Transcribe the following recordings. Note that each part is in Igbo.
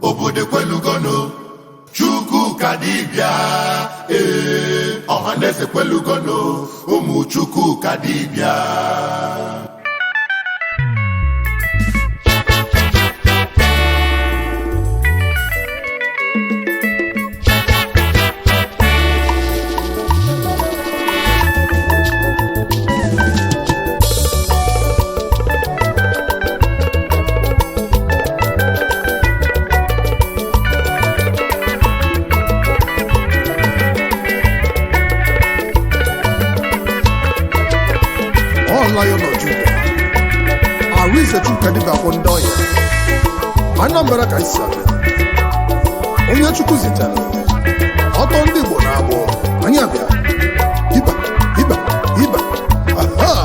obodo kwelugono Chukwuka Dibia ọhaneze kwelugono ụmụ Chukwuka Dibia. Lion of Judah. Arize Chukwuka Dibia kwundo ya. Anambra ka isi abịa. Onye Chukwu zitere. Ọtọ ndị Igbo na-agbọ. Anyị abịa. Iba, iba, iba. Aha!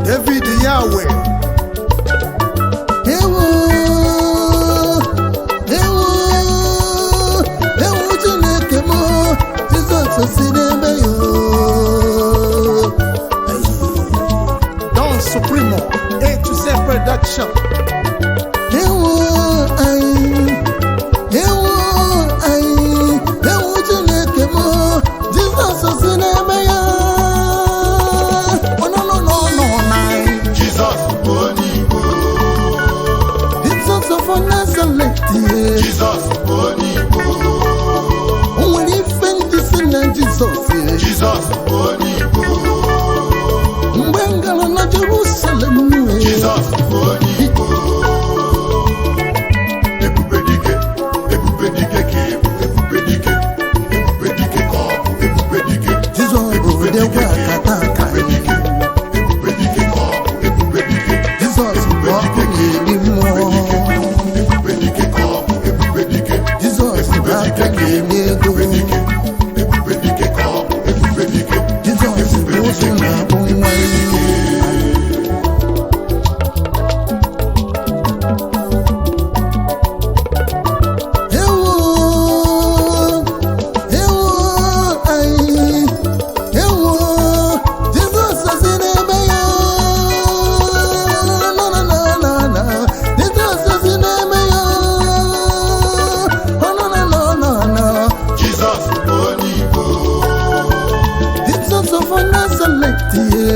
David Yahweh. Don Supremo, A to Z Production. Jesus, Onye. Only fantasy and Jesus. Jesus, Onye. Mbengala na Jerusalem. Jesus, Onye. Ebube dike ke, ebube dike ko, ebube dike. Jesus, ebube dike ke, Wakataka. ebube dike ko, ebube dike. Jesus,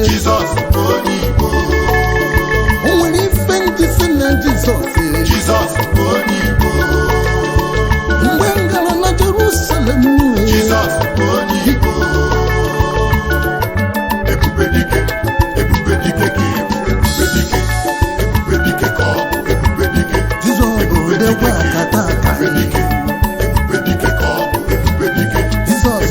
Jesus, Onye. Only fantasy and Jesus. Jesus, Onye. Mbengala na Jerusalem. Jesus, Onye. Ebube dike ke, ebube dike ko, ebube dike. Jesus, Ebube dike ke, Wakataka. ebube dike ko, ebube dike. Jesus,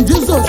Jizọs